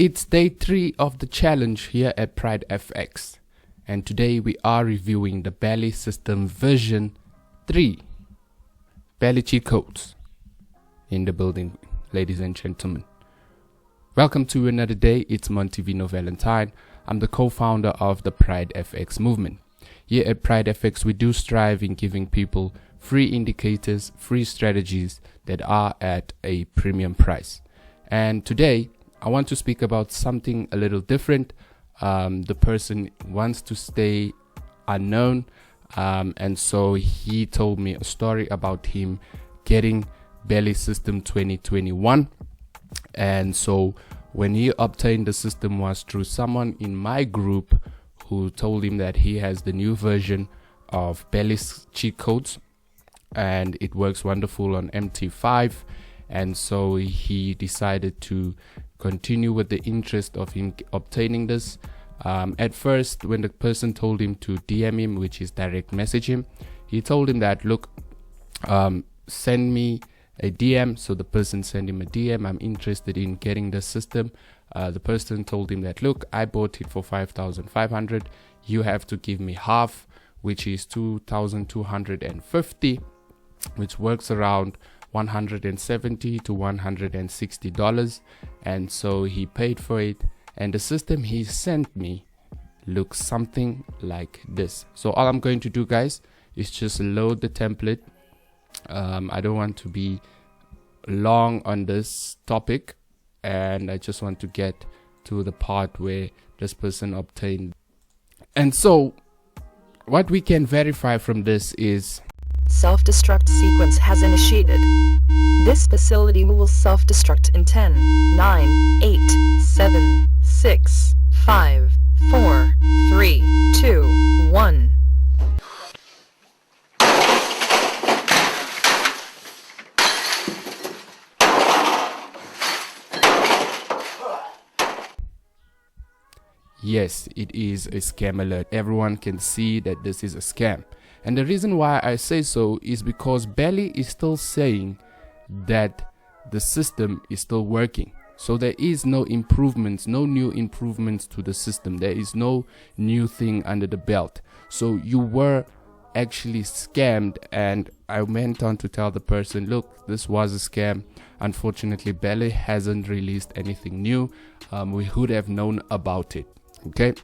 It's day 3 of the challenge here at Pride FX, and today we are reviewing the Belly system version 3. Belly cheat codes in the building, ladies and gentlemen. Welcome to another day. It's Montivino Valentine. I'm the co-founder of the Pride FX movement. Here at Pride FX, we do strive in giving people free indicators, free strategies that are at a premium price. And today, I want to speak about something a little different. The person wants to stay unknown, and so he told me a story about him getting Belly System 2021. And so when he obtained the system was through someone in my group who told him that he has the new version of Belly's cheat codes and it works wonderful on MT5. And so he decided to continue with the interest of him obtaining this. At first, when the person told him to DM him, which is direct message him, he told him that, look, send me a DM. So the person sent him a DM. I'm interested in getting the system. The person told him that, look, I bought it for 5,500. You have to give me half, which is 2,250, which works around $170 to $160. And so he paid for it, and the system he sent me looks something like this. So all I'm going to do, guys, is just load the template. I don't want to be long on this topic, and I just want to get to the part where this person obtained. And so what we can verify from this is self-destruct sequence has initiated. This facility will self-destruct in 10, 9, 8, 7, 6, 5, 4, 3, 2, 1. Yes, it is a scam alert. Everyone can see that this is a scam. And the reason why I say so is because Belly is still saying that the system is still working. So there is no improvements, no new improvements to the system. There is no new thing under the belt. So you were actually scammed, and I went on to tell the person, look, this was a scam. Unfortunately, Belly hasn't released anything new. We would have known about it. Okay.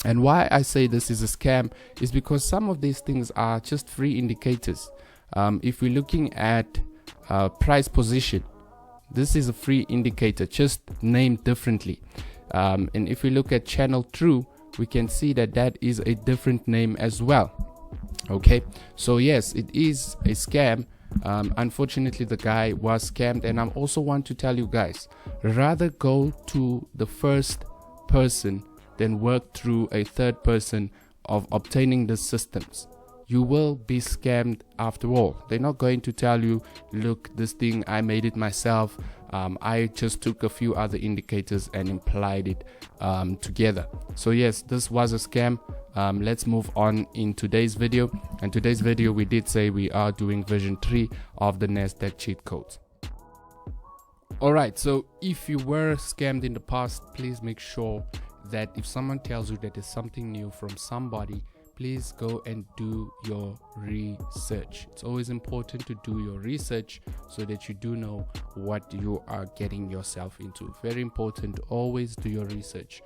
And why I say this is a scam is because some of these things are just free indicators. If we're looking at price position, this is a free indicator, just named differently. And if we look at channel true, we can see that that is a different name as well. Okay, so yes, it is a scam. Unfortunately, the guy was scammed, and I also want to tell you guys, rather go to the first person then work through a third person of obtaining the systems. You will be scammed after all. They're not going to tell you, look, this thing, I made it myself. I just took a few other indicators and implied it together. So yes, this was a scam. Let's move on in today's video. In today's video, we did say we are doing version 3 of the Nasdaq cheat codes. Alright, so if you were scammed in the past, please make sure that if someone tells you that there's something new from somebody, please go and do your research. It's always important to do your research so that you do know what you are getting yourself into. Very important, always do your research.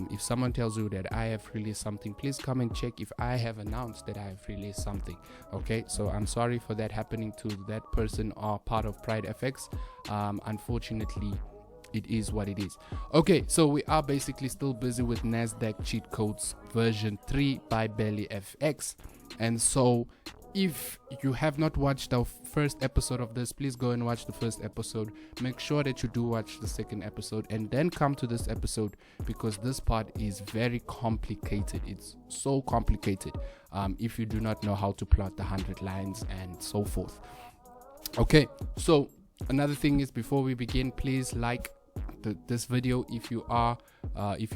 If someone tells you that I have released something, please come and check if I have announced that I have released something. Okay, so I'm sorry for that happening to that person or part of Pride FX. Unfortunately, it is what it is. Okay, so we are basically still busy with Nasdaq cheat codes version 3 by Belly FX. And so if you have not watched our first episode of this, please go and watch the first episode. Make sure that you do watch the second episode and then come to this episode, because this part is very complicated. It's so complicated if you do not know how to plot the 100 lines and so forth. Okay, so another thing is, before we begin, please like this video if you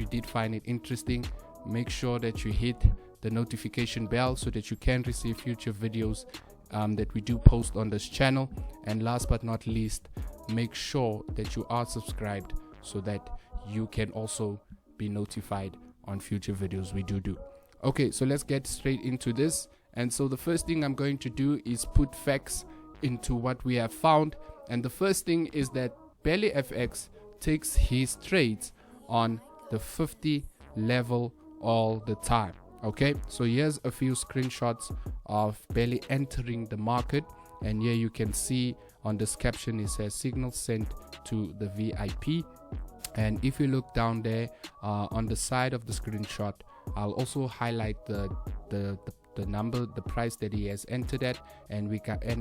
did find it interesting. Make sure that you hit the notification bell so that you can receive future videos that we do post on this channel. And last but not least, make sure that you are subscribed so that you can also be notified on future videos we do. Okay, so let's get straight into this. And so the first thing I'm going to do is put facts into what we have found. And the first thing is that Belly FX takes his trades on the 50 level all the time. Okay, so here's a few screenshots of Belly entering the market, and here you can see on this caption it says signal sent to the VIP. And if you look down there on the side of the screenshot, I'll also highlight the number, the price that he has entered at, and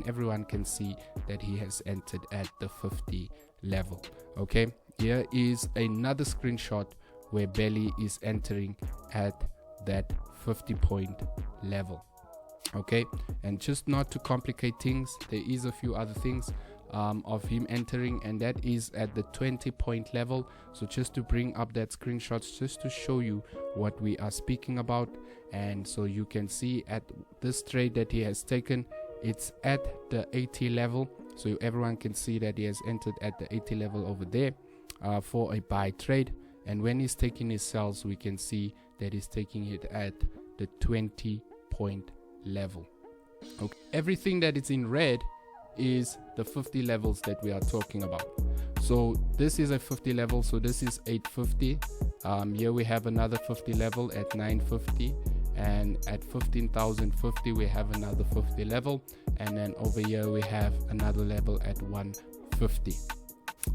everyone can see that he has entered at the 50 level. Okay, here is another screenshot where Belly is entering at that 50 point level. Okay, and just not to complicate things, there is a few other things of him entering, and that is at the 20 point level. So just to bring up that screenshots just to show you what we are speaking about. And so you can see at this trade that he has taken, it's at the 80 level, so everyone can see that he has entered at the 80 level over there for a buy trade. And when he's taking his sells, we can see that he's taking it at the 20 point level. Okay, everything that is in red is the 50 levels that we are talking about. So this is a 50 level, so this is 850. Here we have another 50 level at 950, and at 15,050 we have another 50 level, and then over here we have another level at 150.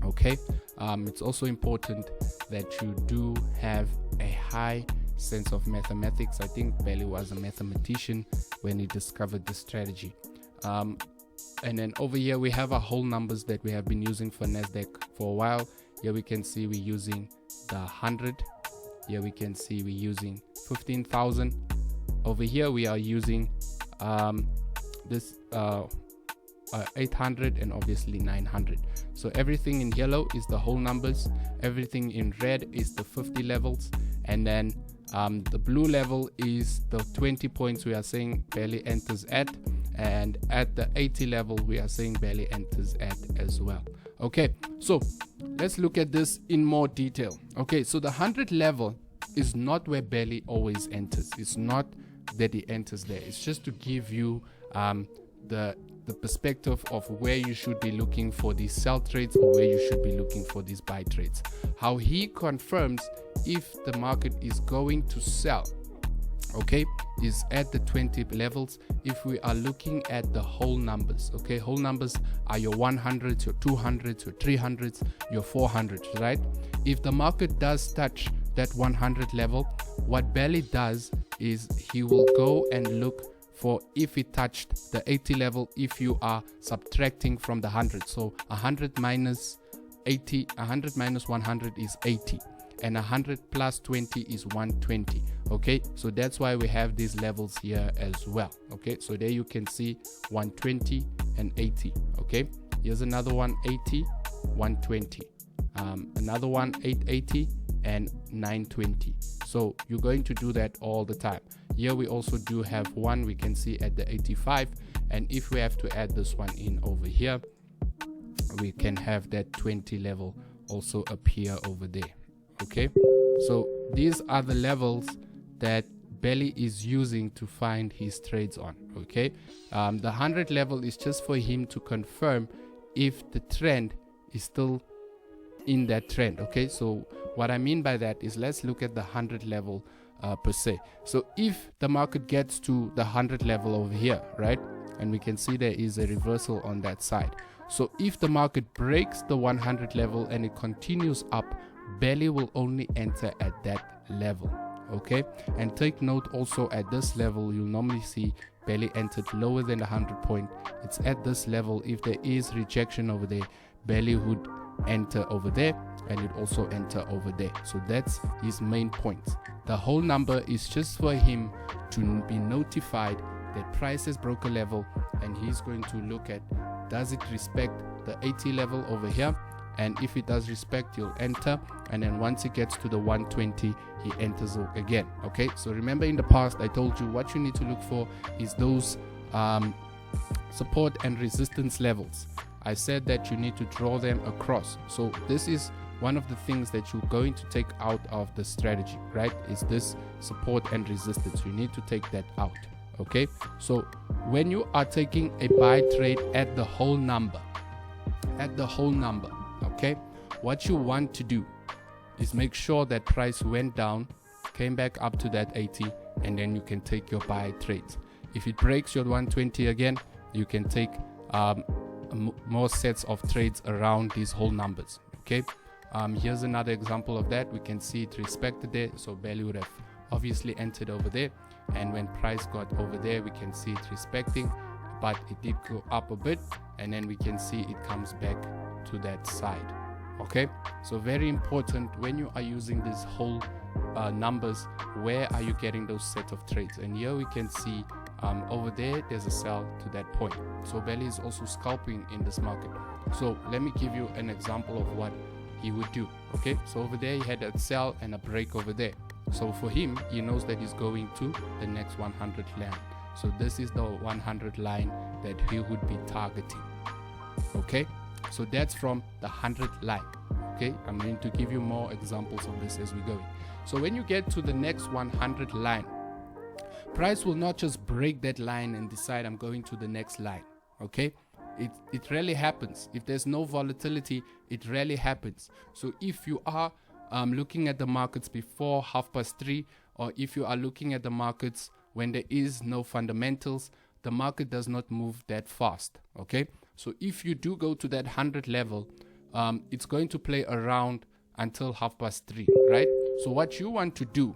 Okay, it's also important that you do have a high sense of mathematics. I think Belly was a mathematician when he discovered this strategy. And then over here we have our whole numbers that we have been using for Nasdaq for a while. Here we can see we're using the 100. Here we can see we're using 15,000. Over here we are using this 800 and obviously 900. So everything in yellow is the whole numbers, everything in red is the 50 levels, and then the blue level is the 20 points we are saying Belly enters at, and at the 80 level we are saying Belly enters at as well. Okay, so let's look at this in more detail. Okay, so the 100 level is not where Belly always enters. It's not that he enters there. It's just to give you the perspective of where you should be looking for these sell trades or where you should be looking for these buy trades. How he confirms if the market is going to sell, okay, is at the 20 levels. If we are looking at the whole numbers, okay, whole numbers are your 100s, your 200s, your 300s, your 400s, right? If the market does touch that 100 level, what Belly does is he will go and look for if it touched the 80 level, if you are subtracting from the 100. So 100 minus 80, 100 minus 100 is 80, and 100 plus 20 is 120. Okay, so that's why we have these levels here as well. Okay, so there you can see 120 and 80. Okay, here's another one, 80, 120, another one, 880 and 920. So you're going to do that all the time. Here we also do have one we can see at the 85, and if we have to add this one in over here, we can have that 20 level also appear over there. Okay, so these are the levels that Belly is using to find his trades on. Okay, the 100 level is just for him to confirm if the trend is still in that trend. Okay, so what I mean by that is, let's look at the 100 level per se. So if the market gets to the 100 level over here, right, and we can see there is a reversal on that side. So if the market breaks the 100 level and it continues up, Belly will only enter at that level. Okay, and take note also, at this level you'll normally see Belly entered lower than the 100 point. It's at this level. If there is rejection over there, Belly would enter over there, and it also enter over there. So that's his main point. The whole number is just for him to be notified that price has broke a level, and he's going to look at, does it respect the 80 level over here, and if it does respect, he'll enter, and then once it gets to the 120, he enters again. Okay, so remember in the past I told you what you need to look for is those support and resistance levels. I said that you need to draw them across. So this is one of the things that you're going to take out of the strategy, right? Is this support and resistance. You need to take that out. Okay, so when you are taking a buy trade at the whole number, okay, what you want to do is make sure that price went down, came back up to that 80, and then you can take your buy trades. If it breaks your 120 again, you can take more sets of trades around these whole numbers. Okay, here's another example of that. We can see it respected there, so belly would have obviously entered over there, and when price got over there, we can see it respecting, but it did go up a bit, and then we can see it comes back to that side. Okay, so very important when you are using these whole numbers, where are you getting those set of trades? And here we can see over there there's a sell to that point. So belly is also scalping in this market. So let me give you an example of what he would do. Okay, so over there he had a sell and a break over there. So for him, he knows that he's going to the next 100 line. So this is the 100 line that he would be targeting. Okay, so that's from the 100 line. Okay, I'm going to give you more examples of this as we go. So when you get to the next 100 line, price will not just break that line and decide I'm going to the next line. Okay, it rarely happens. If there's no volatility, it rarely happens. So if you are looking at the markets before 3:30, or if you are looking at the markets when there is no fundamentals, the market does not move that fast. Okay, so if you do go to that 100 level, it's going to play around until 3:30, right? So what you want to do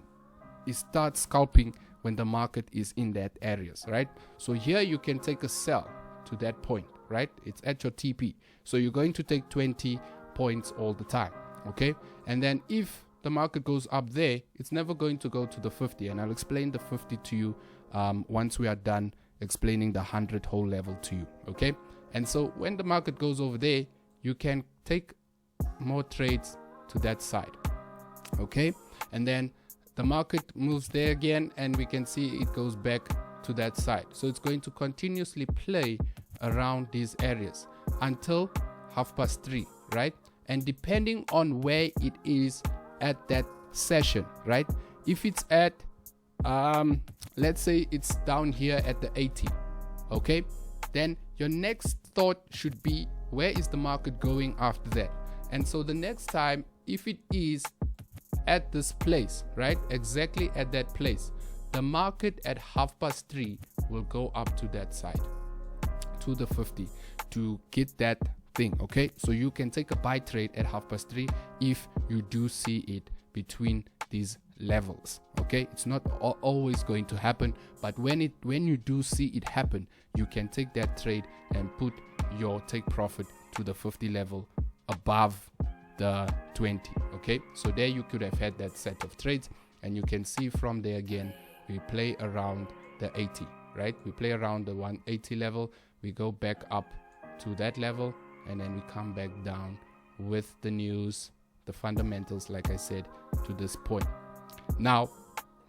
is start scalping when the market is in that areas, right? So here you can take a sell to that point, right? It's at your TP, so you're going to take 20 points all the time. Okay, and then if the market goes up there, it's never going to go to the 50, and I'll explain the 50 to you once we are done explaining the 100 whole level to you. Okay, and so when the market goes over there, you can take more trades to that side. Okay, and then the market moves there again, and we can see it goes back to that side. So it's going to continuously play around these areas until 3:30, right? And depending on where it is at that session, right? If it's at let's say it's down here at the 80, okay, then your next thought should be, where is the market going after that? And so the next time, if it is at this place, right, exactly at that place, the market at 3:30 will go up to that side, to the 50, to get that thing. Okay, so you can take a buy trade at 3:30 if you do see it between these levels. Okay, it's not always going to happen, but when you do see it happen, you can take that trade and put your take profit to the 50 level above the 20. Okay, so there you could have had that set of trades, and you can see from there again we play around the 80, right? We play around the 180 level, we go back up to that level, and then we come back down with the news, the fundamentals, like I said, to this point. Now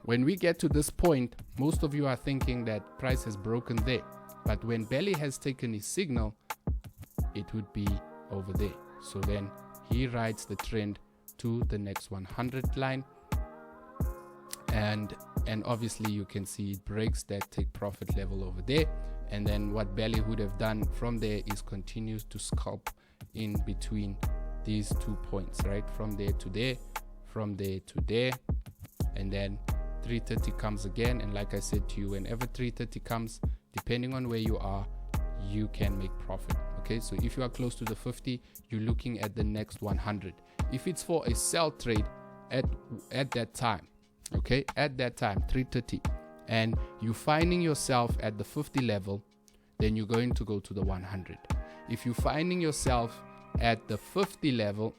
when we get to this point, most of you are thinking that price has broken there, but when belly has taken his signal, it would be over there. So then he rides the trend to the next 100 line, and obviously you can see it breaks that take profit level over there. And then what belly would have done from there is continues to scalp in between these 2 points, right? From there to there, from there to there, and then 3:30 comes again. And like I said to you, whenever 3:30 comes, depending on where you are, you can make profit. Okay, so if you are close to the 50, you're looking at the next 100. If it's for a sell trade at that time, okay, at that time 3:30, and you're finding yourself at the 50 level, then you're going to go to the 100. If you're finding yourself at the 50 level,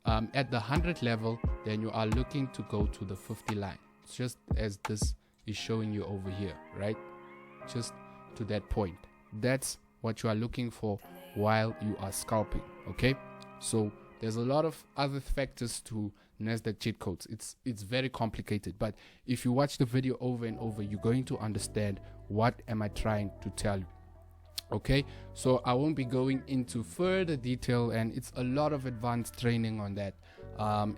at the 100 level, then you are looking to go to the 50 line, just as this is showing you over here, right? Just to that point. That's what you are looking for while you are scalping. Okay, so there's a lot of other factors to Nasdaq cheat codes. It's very complicated, but if you watch the video over and over, you're going to understand what am I trying to tell you. Okay, so I won't be going into further detail, and it's a lot of advanced training on that.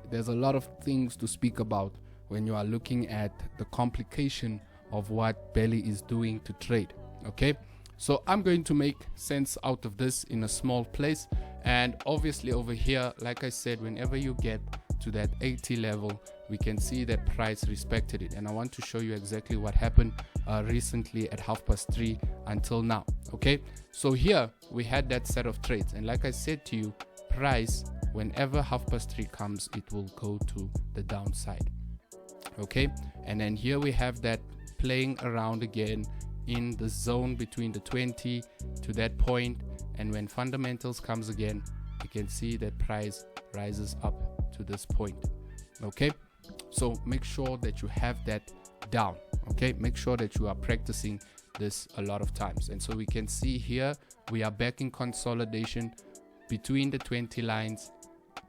There's a lot of things to speak about when you are looking at the complication of what Belly is doing to trade. Okay, so I'm going to make sense out of this in a small place, and obviously over here, like I said, whenever you get to that 80 level, we can see that price respected it, and I want to show you exactly what happened recently at 3:30 until now. Okay, so here we had that set of trades, and like I said to you, price whenever 3:30 comes, it will go to the downside. Okay, and then here we have that playing around again in the zone between the 20 to that point, and when fundamentals comes again, you can see that price rises up to this point. Okay, so make sure that you have that down. Okay, make sure that you are practicing this a lot of times. And so we can see here we are back in consolidation between the 20 lines,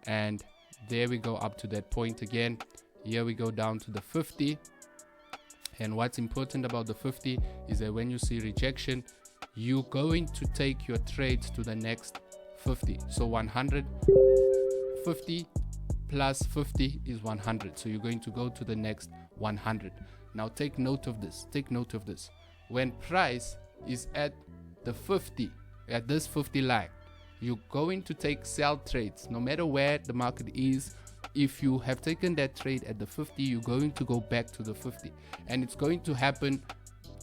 and there we go up to that point again. Here we go down to the 50, and what's important about the 50 is that when you see rejection, you're going to take your trades to the next 50. So 150 plus 50 is 100, so you're going to go to the next 100. Now take note of this, take note of this. When price is at the 50, at this 50 line, you're going to take sell trades no matter where the market is. If you have taken that trade at the 50, you're going to go back to the 50, and it's going to happen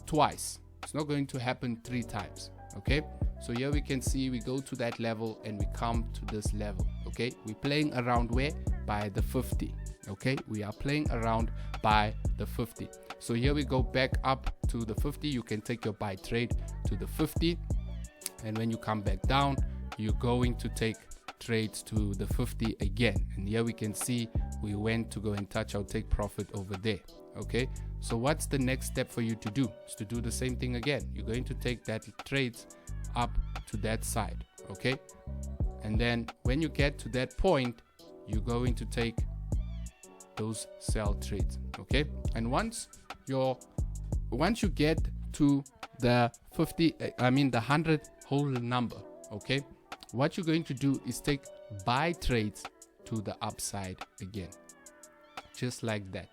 twice. It's not going to happen 3 times. Okay, so here we can see we go to that level and we come to this level. Okay, we're playing around where? By the 50. Okay, we are playing around by the 50. So here we go back up to the 50. You can take your buy trade to the 50, and when you come back down, you're going to take trades to the 50 again. And here we can see we went to go and touch our take profit over there. Okay, so what's the next step for you to do? Is to do the same thing again. You're going to take that trades up to that side. Okay, and then when you get to that point, you're going to take those sell trades. Okay, and once you get to the 50, the 100 whole number, okay, what you're going to do is take buy trades to the upside again, just like that.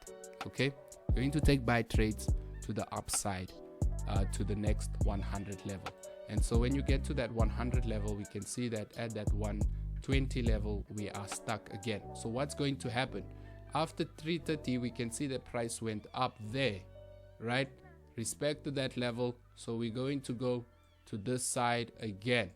Okay, you're going to take buy trades to the upside to the next 100 level. And so when you get to that 100 level, we can see that at that 120 level we are stuck again. So what's going to happen after 3:30? We can see the price went up there, right, respect to that level. So we're going to go to this side again,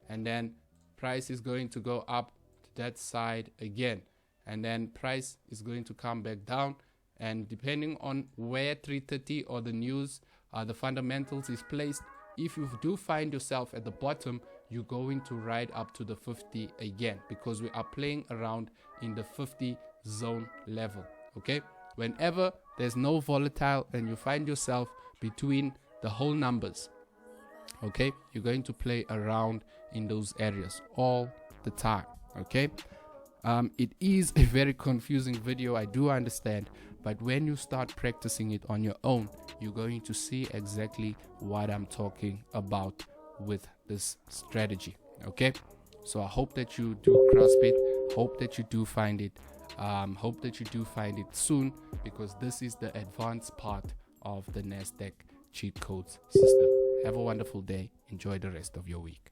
and then price is going to go up to that side again, and then price is going to come back down. And depending on where 3:30 or the news the fundamentals is placed, if you do find yourself at the bottom, you're going to ride up to the 50 again, because we are playing around in the 50 zone level. Okay, whenever there's no volatile and you find yourself between the whole numbers, okay, you're going to play around in those areas all the time. Okay, it is a very confusing video, I do understand, but when you start practicing it on your own, you're going to see exactly what I'm talking about with this strategy. Okay, so I hope that you do grasp it, hope that you do find it, hope that you do find it soon, because this is the advanced part of the Nasdaq cheat codes system. Have a wonderful day. Enjoy the rest of your week.